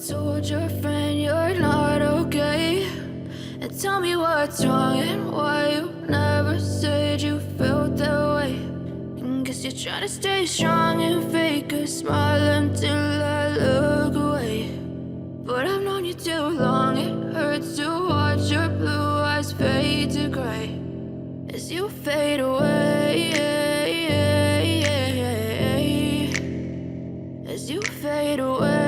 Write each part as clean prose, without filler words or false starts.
told your friend you're not okay? And tell me what's wrong and why you never said you felt that way. And guess you're trying to stay strong and fake a smile until I look away. But I've known you too long, it hurts to watch your blue eyes fade to gray as you fade away, as you fade away.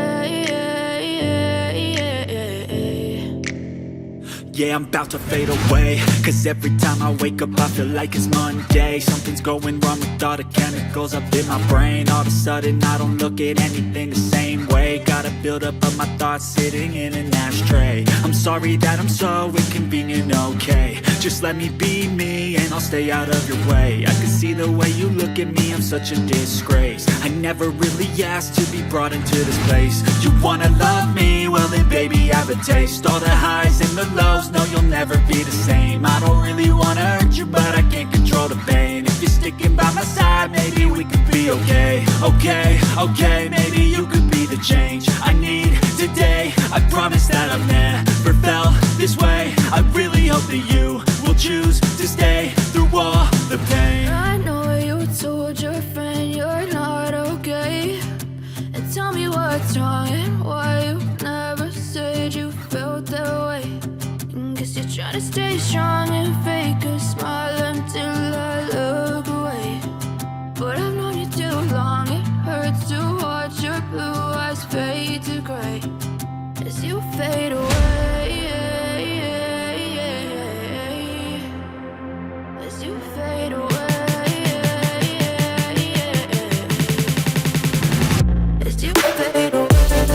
Yeah, I'm about to fade away, cause every time I wake up I feel like it's Monday. Something's going wrong with all the chemicals up in my brain. All of a sudden I don't look at anything the same way. Got a buildup of my thoughts sitting in an ashtray. I'm sorry that I'm so inconvenient, okay? Just let me be me and I'll stay out of your way. I can see the way you look at me, I'm such a disgrace. I never really asked to be brought into this place. You wanna love me? Well then baby have a taste. All the highs and the lows, no you'll never be the same. I don't really wanna hurt you but I can't control the pain. If you're sticking by my side maybe we could be okay. Okay, maybe you could be the change I need today. I promise that I've never felt this way. I really hope that you will choose to stay through all the pain. I know you told your friend you're not okay. And tell me what's wrong and why you never said you felt that way. And guess you're trying to stay strong and fake a smile until I look away. But I've known you too long, it hurts to watch your blue eyes fade to gray as you fade away, as you fade away, as you fade away.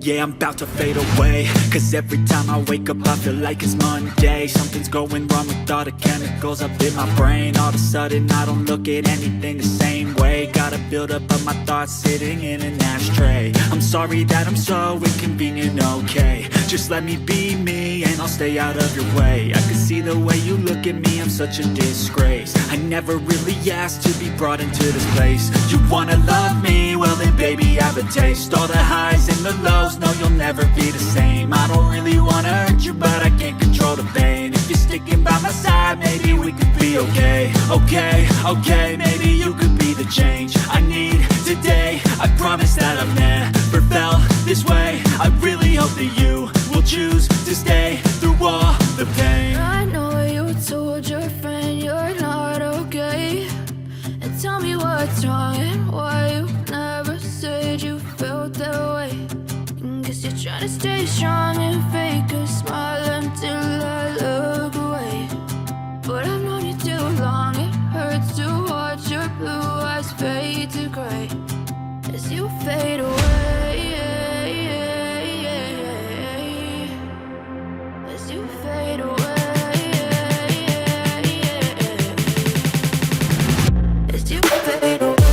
Yeah, I'm about to fade away, 'cause every time I wake up I feel like it's Monday. Something's going wrong with all the chemicals up in my brain. All of a sudden I don't look at anything the same way. Gotta build up of my thoughts sitting in an ashtray. I'm sorry that I'm so inconvenient, okay. Just let me be me and I'll stay out of your way. I can see the way you look at me, I'm such a disgrace. I never really asked to be brought into this place. You wanna love me? Well then baby have a taste. All the highs and the lows, no you'll never be the same. I don't really wanna hurt you but I can't control the pain. If you're sticking by my side, maybe we could be okay. Okay, maybe you could be the change I need today. I promise that I've never felt this way. I really hope that you will choose to stay through all the pain. I know you told your friend you're not okay, and tell me what's wrong and why you never said you felt that way. Guess you're trying to stay strong and fake a smile until I look away. But I've known you too long, it hurts to watch your blue eyes fade to grey as you fade away. As you fade away. As you fade away.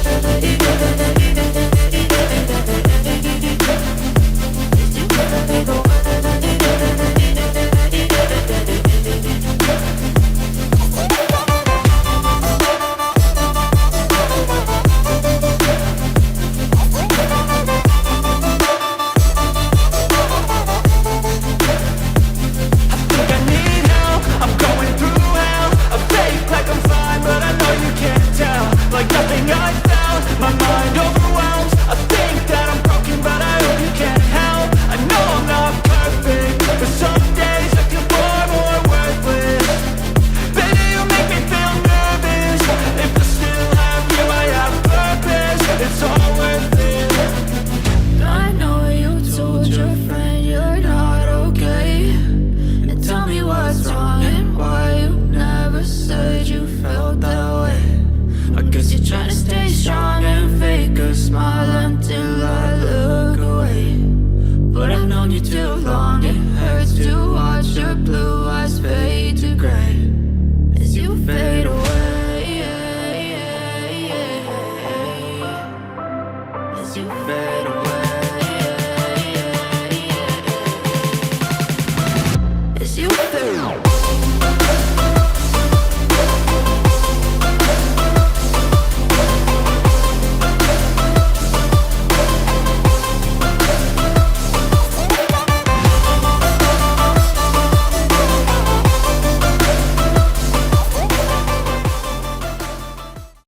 As you fade